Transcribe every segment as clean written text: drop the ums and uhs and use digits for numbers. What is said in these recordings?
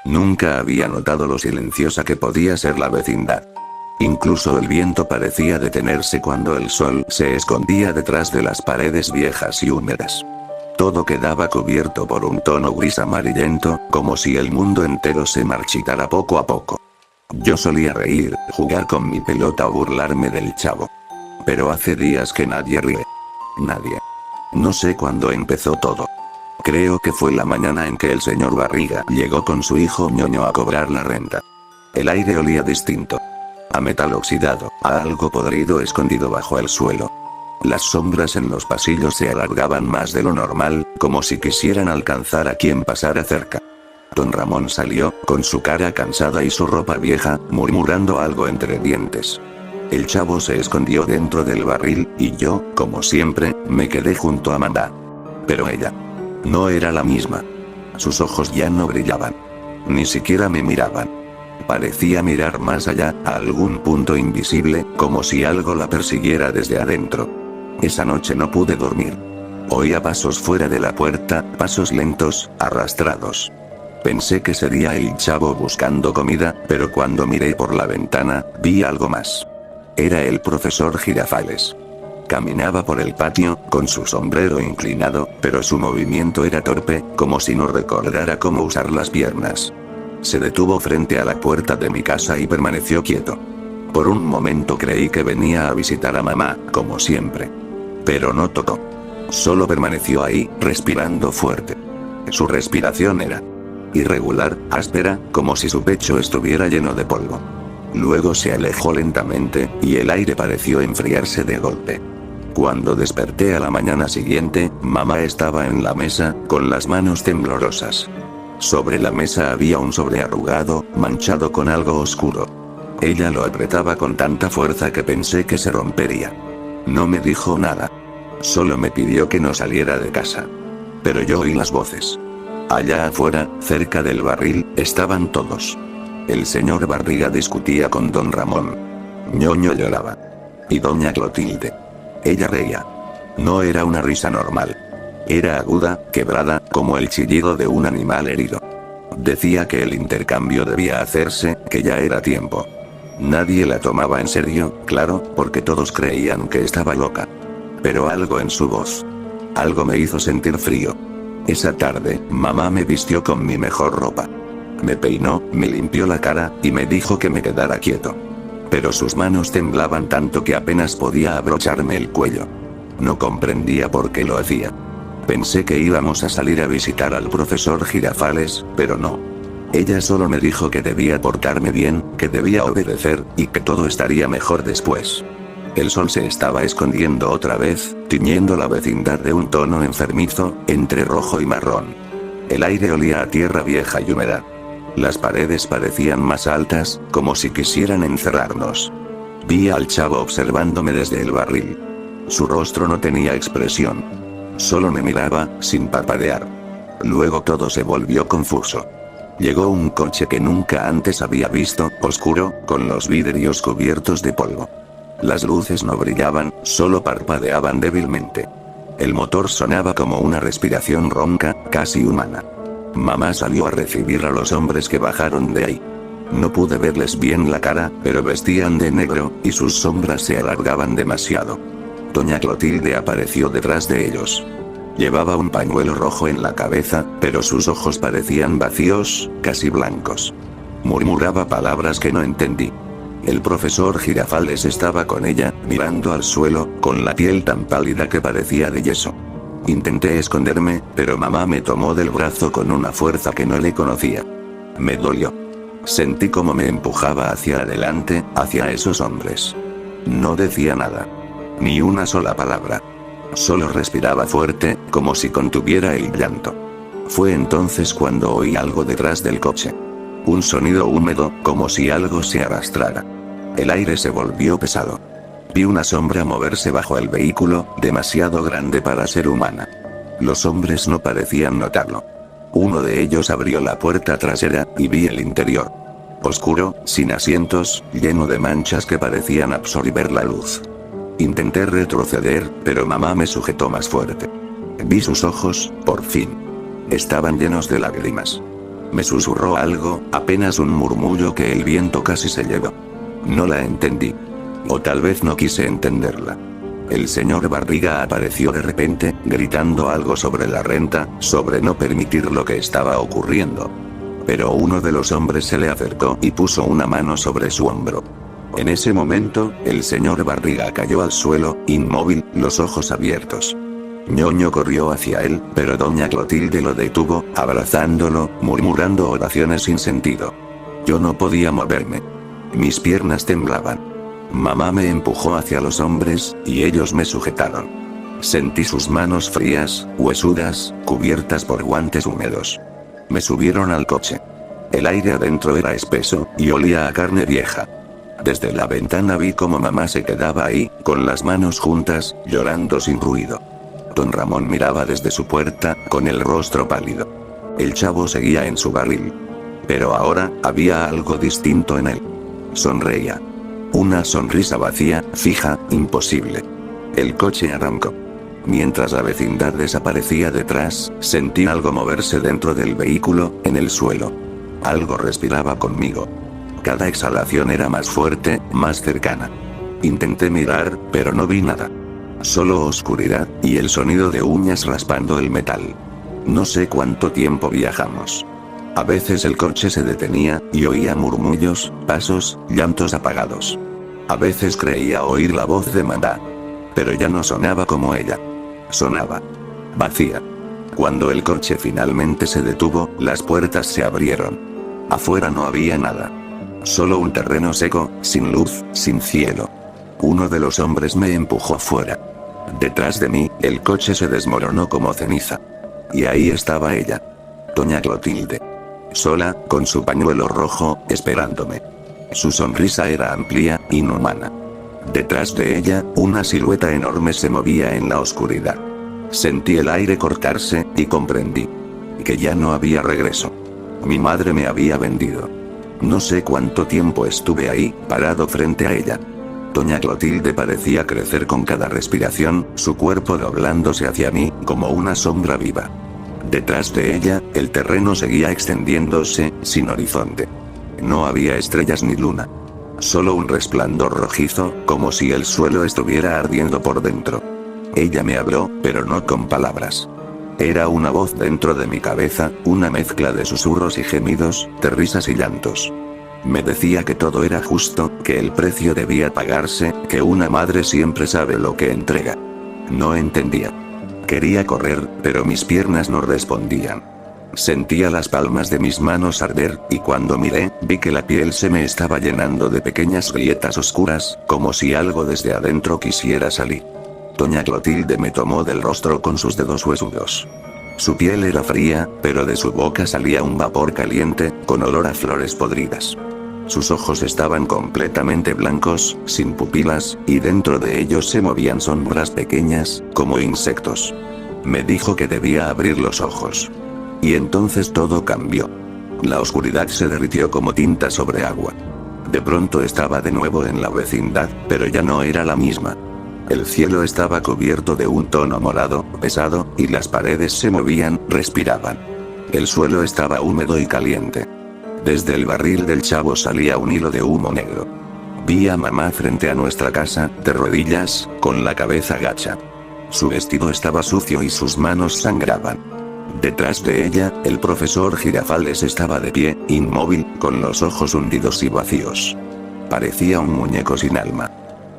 Nunca había notado lo silenciosa que podía ser la vecindad. Incluso el viento parecía detenerse cuando el sol se escondía detrás de las paredes viejas y húmedas. Todo quedaba cubierto por un tono gris amarillento, como si el mundo entero se marchitara poco a poco. Yo solía reír, jugar con mi pelota o burlarme del chavo. Pero hace días que nadie ríe. Nadie. No sé cuándo empezó todo. Creo que fue la mañana en que el señor Barriga llegó con su hijo ñoño a cobrar la renta. El aire olía distinto. A metal oxidado, a algo podrido escondido bajo el suelo. Las sombras en los pasillos se alargaban más de lo normal, como si quisieran alcanzar a quien pasara cerca. Don Ramón salió, con su cara cansada y su ropa vieja, murmurando algo entre dientes. El chavo se escondió dentro del barril, y yo, como siempre, me quedé junto a Amanda. Pero ella no era la misma. Sus ojos ya no brillaban. Ni siquiera me miraban. Parecía mirar más allá, a algún punto invisible, como si algo la persiguiera desde adentro. Esa noche no pude dormir. Oía pasos fuera de la puerta, pasos lentos, arrastrados. Pensé que sería el chavo buscando comida, pero cuando miré por la ventana, vi algo más. Era el profesor Girafales. Caminaba por el patio, con su sombrero inclinado, pero su movimiento era torpe, como si no recordara cómo usar las piernas. Se detuvo frente a la puerta de mi casa y permaneció quieto. Por un momento creí que venía a visitar a mamá, como siempre. Pero no tocó. Solo permaneció ahí, respirando fuerte. Su respiración era irregular, áspera, como si su pecho estuviera lleno de polvo. Luego se alejó lentamente, y el aire pareció enfriarse de golpe. Cuando desperté a la mañana siguiente, mamá estaba en la mesa, con las manos temblorosas. Sobre la mesa había un sobre arrugado, manchado con algo oscuro. Ella lo apretaba con tanta fuerza que pensé que se rompería. No me dijo nada. Solo me pidió que no saliera de casa. Pero yo oí las voces. Allá afuera, cerca del barril, estaban todos. El señor Barriga discutía con don Ramón. Ñoño lloraba. Y doña Clotilde. Ella reía. No era una risa normal. Era aguda, quebrada, como el chillido de un animal herido. Decía que el intercambio debía hacerse, que ya era tiempo. Nadie la tomaba en serio, claro, porque todos creían que estaba loca. Pero algo en su voz. Algo me hizo sentir frío. Esa tarde, mamá me vistió con mi mejor ropa. Me peinó, me limpió la cara, y me dijo que me quedara quieto. Pero sus manos temblaban tanto que apenas podía abrocharme el cuello. No comprendía por qué lo hacía. Pensé que íbamos a salir a visitar al profesor Girafales, pero no. Ella solo me dijo que debía portarme bien, que debía obedecer, y que todo estaría mejor después. El sol se estaba escondiendo otra vez, tiñendo la vecindad de un tono enfermizo, entre rojo y marrón. El aire olía a tierra vieja y húmeda. Las paredes parecían más altas, como si quisieran encerrarnos. Vi al chavo observándome desde el barril. Su rostro no tenía expresión. Solo me miraba, sin parpadear. Luego todo se volvió confuso. Llegó un coche que nunca antes había visto, oscuro, con los vidrios cubiertos de polvo. Las luces no brillaban, solo parpadeaban débilmente. El motor sonaba como una respiración ronca, casi humana. Mamá salió a recibir a los hombres que bajaron de ahí. No pude verles bien la cara, pero vestían de negro, y sus sombras se alargaban demasiado. Doña Clotilde apareció detrás de ellos. Llevaba un pañuelo rojo en la cabeza, pero sus ojos parecían vacíos, casi blancos. Murmuraba palabras que no entendí. El profesor Girafales estaba con ella, mirando al suelo, con la piel tan pálida que parecía de yeso. Intenté esconderme, pero mamá me tomó del brazo con una fuerza que no le conocía. Me dolió. Sentí como me empujaba hacia adelante, hacia esos hombres. No decía nada. Ni una sola palabra. Solo respiraba fuerte, como si contuviera el llanto. Fue entonces cuando oí algo detrás del coche. Un sonido húmedo, como si algo se arrastrara. El aire se volvió pesado. Vi una sombra moverse bajo el vehículo, demasiado grande para ser humana. Los hombres no parecían notarlo. Uno de ellos abrió la puerta trasera, y vi el interior. Oscuro, sin asientos, lleno de manchas que parecían absorber la luz. Intenté retroceder, pero mamá me sujetó más fuerte. Vi sus ojos, por fin. Estaban llenos de lágrimas. Me susurró algo, apenas un murmullo que el viento casi se llevó. No la entendí. O tal vez no quise entenderla. El señor Barriga apareció de repente, gritando algo sobre la renta, sobre no permitir lo que estaba ocurriendo. Pero uno de los hombres se le acercó y puso una mano sobre su hombro. En ese momento, el señor Barriga cayó al suelo, inmóvil, los ojos abiertos. Ñoño corrió hacia él, pero doña Clotilde lo detuvo, abrazándolo, murmurando oraciones sin sentido. Yo no podía moverme. Mis piernas temblaban. Mamá me empujó hacia los hombres, y ellos me sujetaron. Sentí sus manos frías, huesudas, cubiertas por guantes húmedos. Me subieron al coche. El aire adentro era espeso, y olía a carne vieja. Desde la ventana vi cómo mamá se quedaba ahí, con las manos juntas, llorando sin ruido. Don Ramón miraba desde su puerta, con el rostro pálido. El chavo seguía en su barril. Pero ahora, había algo distinto en él. Sonreía. Una sonrisa vacía, fija, imposible. El coche arrancó. Mientras la vecindad desaparecía detrás, sentí algo moverse dentro del vehículo, en el suelo. Algo respiraba conmigo. Cada exhalación era más fuerte, más cercana. Intenté mirar, pero no vi nada. Solo oscuridad, y el sonido de uñas raspando el metal. No sé cuánto tiempo viajamos. A veces el coche se detenía, y oía murmullos, pasos, llantos apagados. A veces creía oír la voz de mamá. Pero ya no sonaba como ella. Sonaba vacía. Cuando el coche finalmente se detuvo, las puertas se abrieron. Afuera no había nada. Solo un terreno seco, sin luz, sin cielo. Uno de los hombres me empujó fuera. Detrás de mí, el coche se desmoronó como ceniza. Y ahí estaba ella. Doña Clotilde. Sola, con su pañuelo rojo, esperándome. Su sonrisa era amplia, inhumana. Detrás de ella, una silueta enorme se movía en la oscuridad. Sentí el aire cortarse, y comprendí que ya no había regreso. Mi madre me había vendido. No sé cuánto tiempo estuve ahí, parado frente a ella. Doña Clotilde parecía crecer con cada respiración, su cuerpo doblándose hacia mí, como una sombra viva. Detrás de ella, el terreno seguía extendiéndose, sin horizonte. No había estrellas ni luna. Solo un resplandor rojizo, como si el suelo estuviera ardiendo por dentro. Ella me habló, pero no con palabras. Era una voz dentro de mi cabeza, una mezcla de susurros y gemidos, de risas y llantos. Me decía que todo era justo, que el precio debía pagarse, que una madre siempre sabe lo que entrega. No entendía. Quería correr, pero mis piernas no respondían. Sentía las palmas de mis manos arder, y cuando miré, vi que la piel se me estaba llenando de pequeñas grietas oscuras, como si algo desde adentro quisiera salir. Doña Clotilde me tomó del rostro con sus dedos huesudos. Su piel era fría, pero de su boca salía un vapor caliente, con olor a flores podridas. Sus ojos estaban completamente blancos, sin pupilas, y dentro de ellos se movían sombras pequeñas, como insectos. Me dijo que debía abrir los ojos. Y entonces todo cambió. La oscuridad se derritió como tinta sobre agua. De pronto estaba de nuevo en la vecindad, pero ya no era la misma. El cielo estaba cubierto de un tono morado, pesado, y las paredes se movían, respiraban. El suelo estaba húmedo y caliente. Desde el barril del chavo salía un hilo de humo negro. Vi a mamá frente a nuestra casa, de rodillas, con la cabeza gacha. Su vestido estaba sucio y sus manos sangraban. Detrás de ella, el profesor Girafales estaba de pie, inmóvil, con los ojos hundidos y vacíos. Parecía un muñeco sin alma.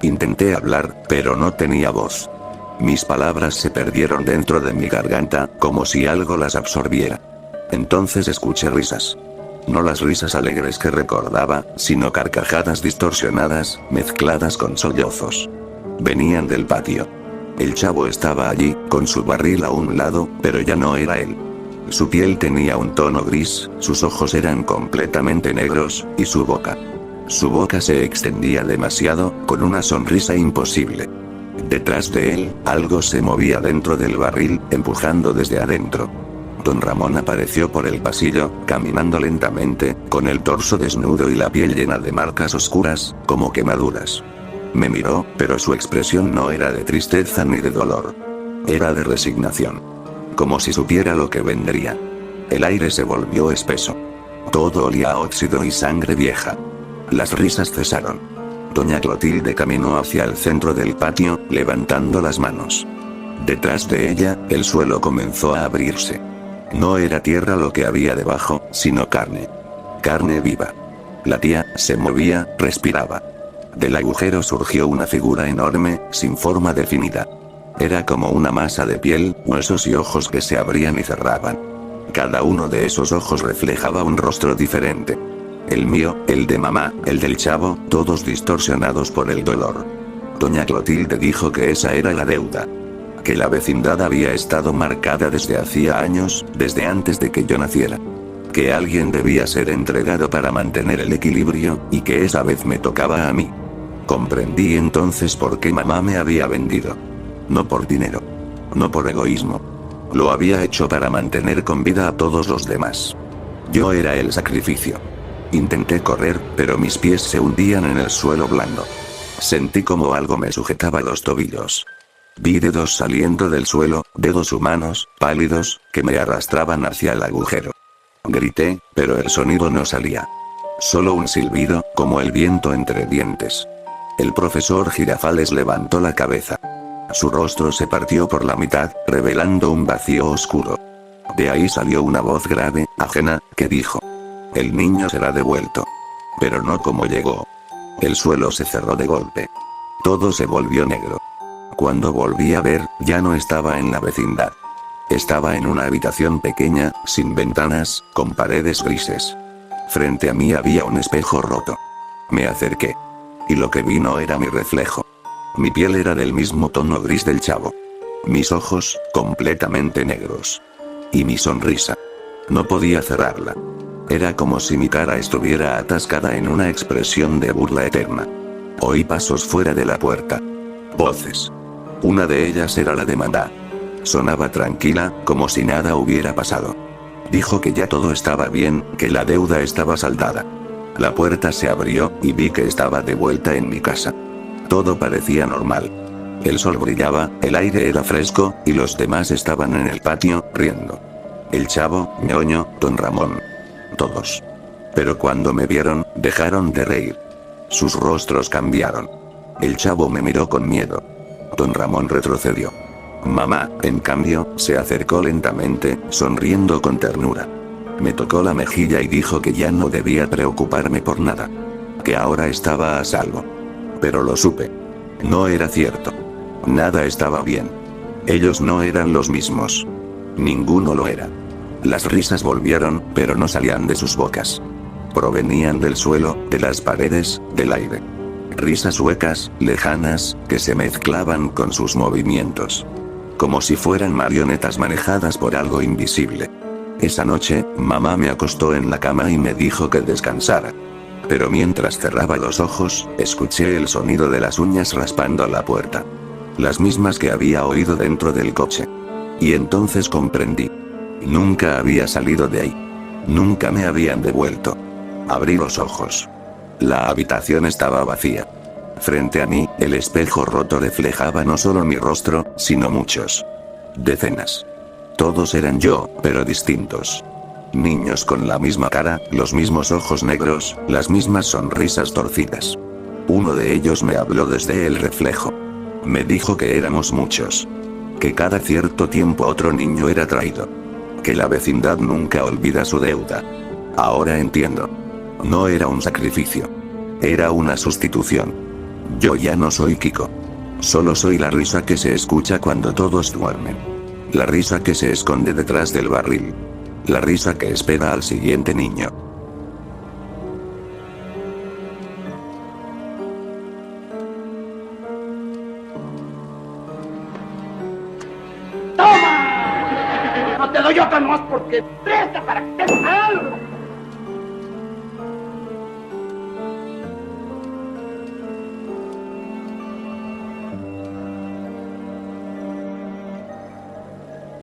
Intenté hablar, pero no tenía voz. Mis palabras se perdieron dentro de mi garganta, como si algo las absorbiera. Entonces escuché risas. No las risas alegres que recordaba, sino carcajadas distorsionadas, mezcladas con sollozos. Venían del patio. El chavo estaba allí, con su barril a un lado, pero ya no era él. Su piel tenía un tono gris, sus ojos eran completamente negros, y su boca. Su boca se extendía demasiado, con una sonrisa imposible. Detrás de él, algo se movía dentro del barril, empujando desde adentro. Don Ramón apareció por el pasillo, caminando lentamente, con el torso desnudo y la piel llena de marcas oscuras, como quemaduras. Me miró, pero su expresión no era de tristeza ni de dolor. Era de resignación. Como si supiera lo que vendría. El aire se volvió espeso. Todo olía a óxido y sangre vieja. Las risas cesaron. Doña Clotilde caminó hacia el centro del patio, levantando las manos. Detrás de ella, el suelo comenzó a abrirse. No era tierra lo que había debajo, sino carne. Carne viva. La tía se movía, respiraba. Del agujero surgió una figura enorme, sin forma definida. Era como una masa de piel, huesos y ojos que se abrían y cerraban. Cada uno de esos ojos reflejaba un rostro diferente. El mío, el de mamá, el del chavo, todos distorsionados por el dolor. Doña Clotilde dijo que esa era la deuda. Que la vecindad había estado marcada desde hacía años, desde antes de que yo naciera. Que alguien debía ser entregado para mantener el equilibrio, y que esa vez me tocaba a mí. Comprendí entonces por qué mamá me había vendido. No por dinero. No por egoísmo. Lo había hecho para mantener con vida a todos los demás. Yo era el sacrificio. Intenté correr, pero mis pies se hundían en el suelo blando. Sentí como algo me sujetaba los tobillos. Vi dedos saliendo del suelo, dedos humanos, pálidos, que me arrastraban hacia el agujero. Grité, pero el sonido no salía. Solo un silbido, como el viento entre dientes. El profesor Girafales levantó la cabeza. Su rostro se partió por la mitad, revelando un vacío oscuro. De ahí salió una voz grave, ajena, que dijo: el niño será devuelto. Pero no como llegó. El suelo se cerró de golpe. Todo se volvió negro. Cuando volví a ver, ya no estaba en la vecindad. Estaba en una habitación pequeña, sin ventanas, con paredes grises. Frente a mí había un espejo roto. Me acerqué. Y lo que vi no era mi reflejo. Mi piel era del mismo tono gris del chavo. Mis ojos, completamente negros. Y mi sonrisa. No podía cerrarla. Era como si mi cara estuviera atascada en una expresión de burla eterna. Oí pasos fuera de la puerta. Voces. Una de ellas era la de Mandá. Sonaba tranquila, como si nada hubiera pasado. Dijo que ya todo estaba bien, que la deuda estaba saldada. La puerta se abrió, y vi que estaba de vuelta en mi casa. Todo parecía normal. El sol brillaba, el aire era fresco, y los demás estaban en el patio, riendo. El chavo, ñoño, don Ramón. Todos. Pero cuando me vieron, dejaron de reír. Sus rostros cambiaron. El chavo me miró con miedo. Don Ramón retrocedió. Mamá, en cambio, se acercó lentamente, sonriendo con ternura. Me tocó la mejilla y dijo que ya no debía preocuparme por nada. Que ahora estaba a salvo. Pero lo supe. No era cierto. Nada estaba bien. Ellos no eran los mismos. Ninguno lo era. Las risas volvieron, pero no salían de sus bocas. Provenían del suelo, de las paredes, del aire. Risas huecas, lejanas, que se mezclaban con sus movimientos. Como si fueran marionetas manejadas por algo invisible. Esa noche, mamá me acostó en la cama y me dijo que descansara. Pero mientras cerraba los ojos, escuché el sonido de las uñas raspando la puerta. Las mismas que había oído dentro del coche. Y entonces comprendí. Nunca había salido de ahí. Nunca me habían devuelto. Abrí los ojos. La habitación estaba vacía. Frente a mí, el espejo roto reflejaba no solo mi rostro, sino muchos. Decenas. Todos eran yo, pero distintos. Niños con la misma cara, los mismos ojos negros, las mismas sonrisas torcidas. Uno de ellos me habló desde el reflejo. Me dijo que éramos muchos. Que cada cierto tiempo otro niño era traído. Que la vecindad nunca olvida su deuda. Ahora entiendo. No era un sacrificio. Era una sustitución. Yo ya no soy Kiko. Solo soy la risa que se escucha cuando todos duermen. La risa que se esconde detrás del barril. La risa que espera al siguiente niño. ¡Toma! No te doy otra más porque presta para que te algo.